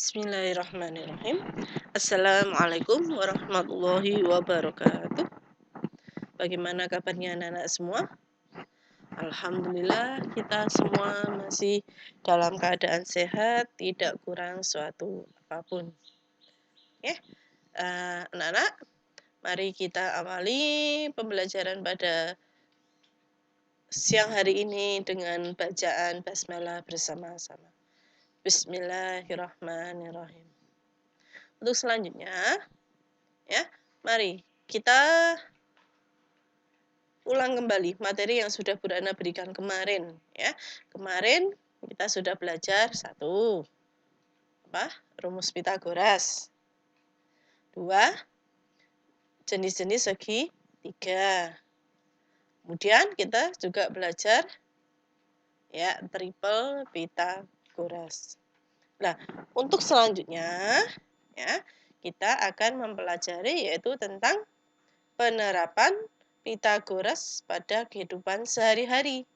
Bismillahirrahmanirrahim. Assalamualaikum warahmatullahi wabarakatuh. Bagaimana kabarnya anak-anak semua? Alhamdulillah kita semua masih dalam keadaan sehat, tidak kurang suatu apapun. Oke, anak-anak, mari kita awali pembelajaran pada siang hari ini dengan bacaan basmalah bersama-sama. Bismillahirrahmanirrahim. Untuk selanjutnya, ya, mari kita ulang kembali materi yang sudah Bu Rana berikan kemarin, ya. Kemarin kita sudah belajar rumus Pitagoras. 2, jenis-jenis segi 3. Kemudian kita juga belajar ya triple Pitagoras. Nah, untuk selanjutnya ya, kita akan mempelajari yaitu tentang penerapan Pitagoras pada kehidupan sehari-hari.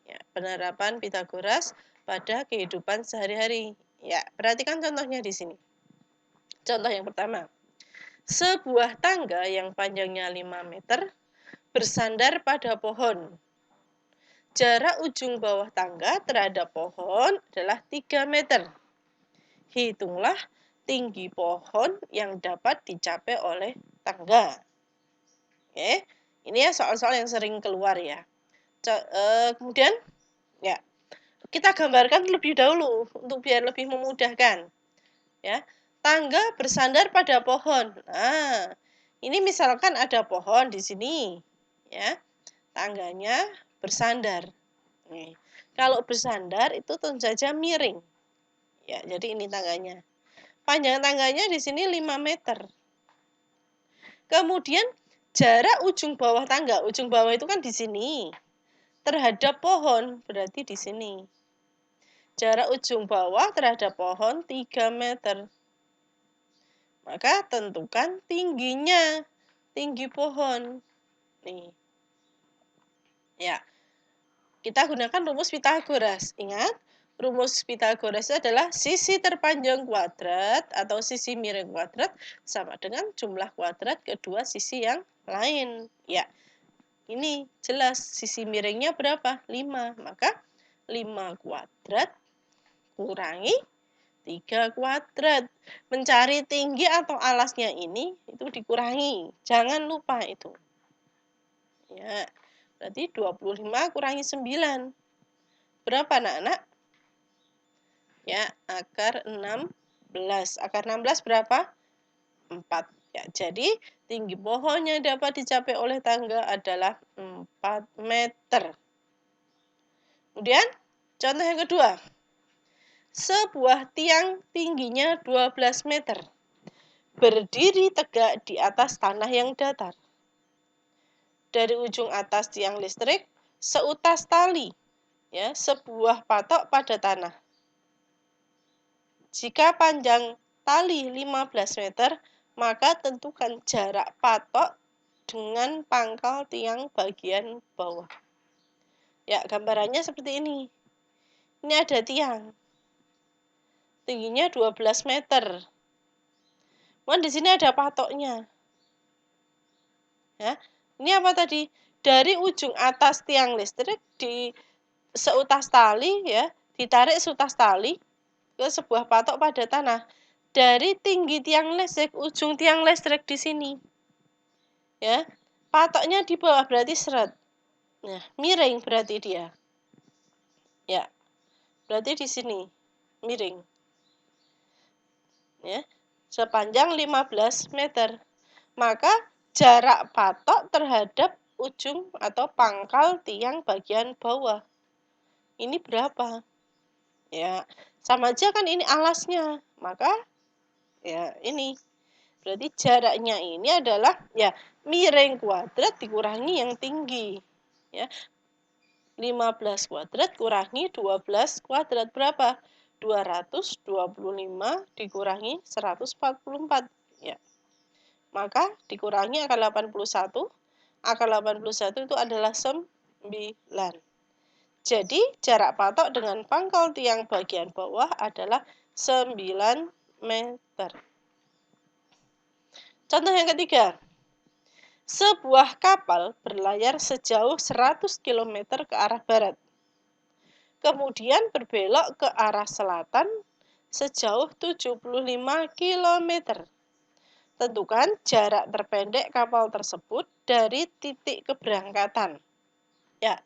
Ya, penerapan Pitagoras pada kehidupan sehari-hari. Ya, perhatikan contohnya di sini. Contoh yang pertama. Sebuah tangga yang panjangnya 5 meter bersandar pada pohon. Jarak ujung bawah tangga terhadap pohon adalah 3 meter. Hitunglah tinggi pohon yang dapat dicapai oleh tangga. Oke, ini ya soal-soal yang sering keluar ya. Kemudian ya kita gambarkan lebih dahulu untuk biar lebih memudahkan. Ya, tangga bersandar pada pohon. Nah, ini misalkan ada pohon di sini, ya, tangganya bersandar. Nih, kalau bersandar itu tentu saja miring. Ya, jadi ini tangganya. Panjang tangganya di sini 5 meter. Kemudian jarak ujung bawah tangga, ujung bawah itu kan di sini. Terhadap pohon, berarti di sini. Jarak ujung bawah terhadap pohon 3 meter. Maka tentukan tingginya, tinggi pohon. Nih. Ya. Kita gunakan rumus Pitagoras. Ingat, rumus Pitagoras adalah sisi terpanjang kuadrat atau sisi miring kuadrat sama dengan jumlah kuadrat kedua sisi yang lain. Ya. Ini jelas sisi miringnya berapa? 5. Maka 5 kuadrat kurangi 3 kuadrat. Mencari tinggi atau alasnya ini itu dikurangi. Jangan lupa itu. Ya, berarti 25 kurangi 9. Berapa anak-anak? Ya, akar 16. Akar 16 berapa? 4. Ya, jadi tinggi pohon yang dapat dicapai oleh tangga adalah 4 meter. Kemudian, contoh yang kedua. Sebuah tiang tingginya 12 meter. Berdiri tegak di atas tanah yang datar. Dari ujung atas tiang listrik, seutas tali, ya, sebuah patok pada tanah. Jika panjang tali 15 meter, maka tentukan jarak patok dengan pangkal tiang bagian bawah. Ya, gambarannya seperti ini. Ini ada tiang. Tingginya 12 meter. Di sini ada patoknya. Ya, ini apa tadi? Dari ujung atas tiang listrik di seutas tali, ya, ditarik seutas tali ke sebuah patok pada tanah. Dari tinggi tiang listrik, ujung tiang listrik di sini. Ya, patoknya di bawah berarti seret. Nah, miring berarti dia. Ya, berarti di sini miring. Ya, sepanjang 15 meter. Maka jarak patok terhadap ujung atau pangkal tiang bagian bawah. Ini berapa? Ya, sama aja kan ini alasnya. Maka ya ini. Berarti jaraknya ini adalah ya miring kuadrat dikurangi yang tinggi. Ya. 15 kuadrat kurangi 12 kuadrat berapa? 225 dikurangi 144. Ya. Maka dikurangi akar 81. Akar 81 itu adalah 9. Jadi, jarak patok dengan pangkal tiang bagian bawah adalah 9 meter. Contoh yang ketiga. Sebuah kapal berlayar sejauh 100 km ke arah barat. Kemudian berbelok ke arah selatan sejauh 75 km. Tentukan jarak terpendek kapal tersebut dari titik keberangkatan. Ya,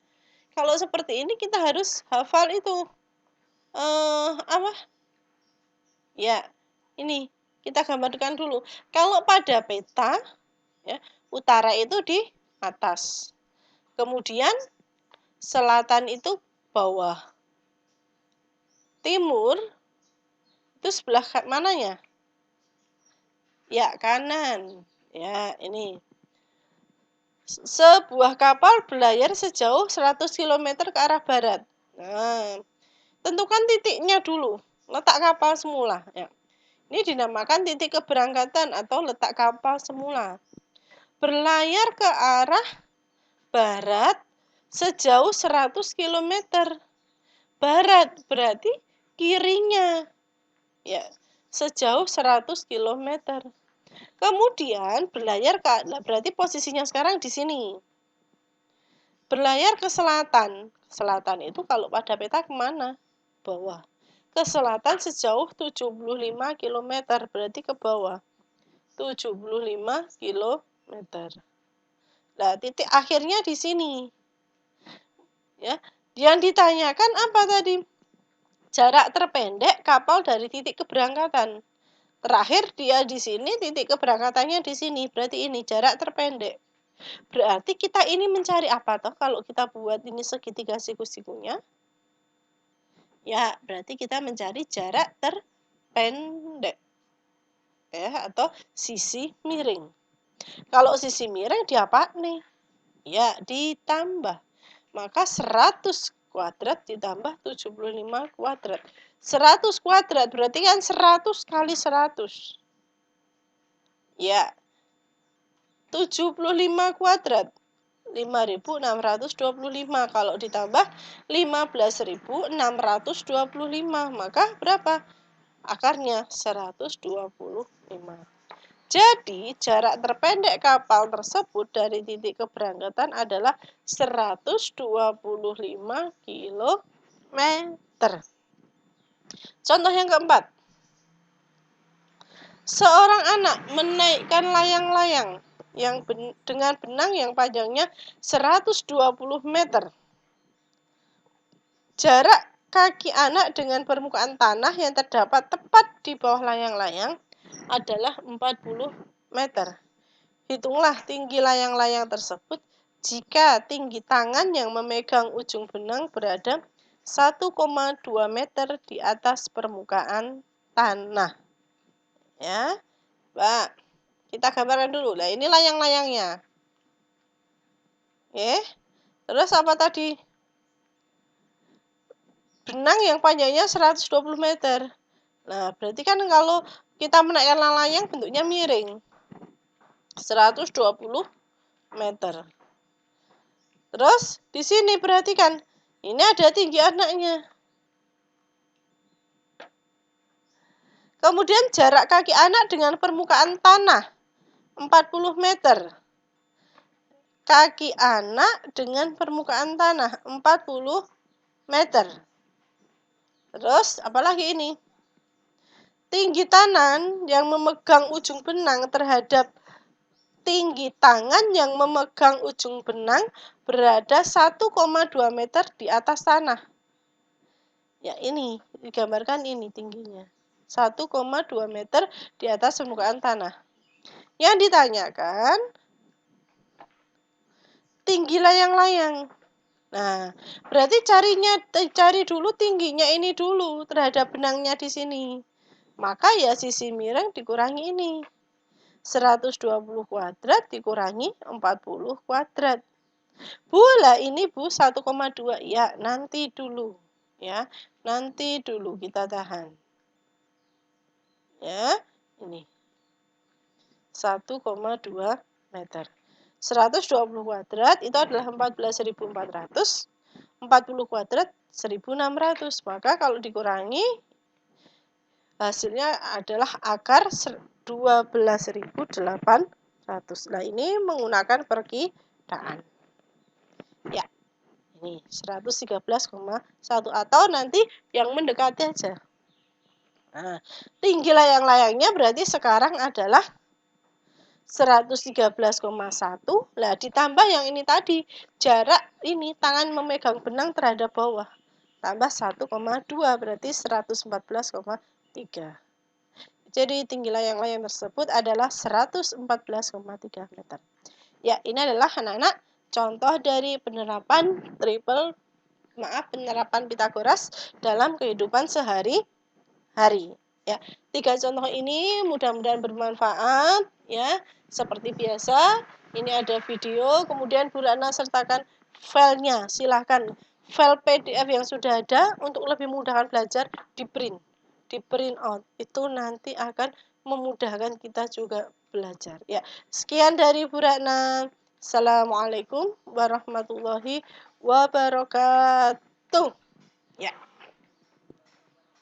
kalau seperti ini kita harus hafal itu. Apa? Ya, ini kita gambarkan dulu. Kalau pada peta, ya, utara itu di atas. Kemudian selatan itu bawah. Timur itu sebelah mananya? Ya, kanan. Ya, ini. Sebuah kapal berlayar sejauh 100 km ke arah barat. Nah, tentukan titiknya dulu. Letak kapal semula. Ya. Ini dinamakan titik keberangkatan atau letak kapal semula. Berlayar ke arah barat sejauh 100 km. Barat berarti kirinya. Ya, sejauh 100 km. Kemudian berlayar ke, berarti posisinya sekarang di sini. Berlayar ke selatan. Selatan itu kalau pada peta kemana? Bawah. Ke selatan sejauh 75 km, berarti ke bawah. 75 km. Nah, titik akhirnya di sini. Ya, yang ditanyakan apa tadi? Jarak terpendek kapal dari titik keberangkatan. Terakhir dia di sini, titik keberangkatannya di sini. Berarti ini jarak terpendek. Berarti kita ini mencari apa toh kalau kita buat ini segitiga siku-sikunya? Ya, berarti kita mencari jarak terpendek. Ya, atau sisi miring. Kalau sisi miring diapa nih? Ya, ditambah. Maka 100 kuadrat ditambah 75 kuadrat. 100 kuadrat berarti kan 100 kali 100. Ya, 75 kuadrat. 5.625 kalau ditambah 15.625 maka berapa? Akarnya 125. Jadi jarak terpendek kapal tersebut dari titik keberangkatan adalah 125 km. Contoh yang keempat. Seorang anak menaikkan layang-layang yang dengan benang yang panjangnya 120 meter. Jarak kaki anak dengan permukaan tanah yang terdapat tepat di bawah layang-layang adalah 40 meter. Hitunglah tinggi layang-layang tersebut jika tinggi tangan yang memegang ujung benang berada 1,2 meter di atas permukaan tanah. Ya, Mbak. Kita gambarkan dulu. Nah, ini layang-layangnya. Terus apa tadi? Benang yang panjangnya 120 meter. Nah, berarti kan kalau kita menaikkan layang bentuknya miring. 120 meter. Terus di sini perhatikan. Ini ada tinggi anaknya. Kemudian jarak kaki anak dengan permukaan tanah 40 meter. Kaki anak dengan permukaan tanah 40 meter. Terus apalagi ini? Tinggi tangan yang memegang ujung benang terhadap tinggi tangan yang memegang ujung benang berada 1,2 meter di atas tanah. Ya, ini digambarkan ini tingginya. 1,2 meter di atas permukaan tanah. Yang ditanyakan tinggi layang-layang. Nah, berarti cari dulu tingginya ini dulu terhadap benangnya di sini. Maka ya sisi miring dikurangi ini. 120 kuadrat dikurangi 40 kuadrat. Bu, lah ini Bu 1,2. Ya, nanti dulu. Ya, nanti dulu kita tahan. Ya, ini. 1,2 meter. 120 kuadrat itu adalah 14.400. 40 kuadrat 1600. Maka kalau dikurangi, hasilnya adalah akar 12.800. Nah, ini menggunakan perkiraan. Ya, ini 113,1 atau nanti yang mendekati aja. Nah, tinggi layang-layangnya berarti sekarang adalah 113,1. Lah, ditambah yang ini tadi, jarak ini tangan memegang benang terhadap bawah. Tambah 1,2 berarti 114,3. Jadi tinggi layang-layang tersebut adalah 114,3 meter. Ya, ini adalah anak-anak contoh dari penerapan penerapan Pitagoras dalam kehidupan sehari-hari. Ya, 3 contoh ini mudah-mudahan bermanfaat ya. Seperti biasa, ini ada video, kemudian Bu Rana sertakan filenya. Silahkan file PDF yang sudah ada untuk lebih mudahkan belajar di print out. Itu nanti akan memudahkan kita juga belajar. Ya, sekian dari Bu Rana. Assalamualaikum warahmatullahi wabarakatuh. Ya.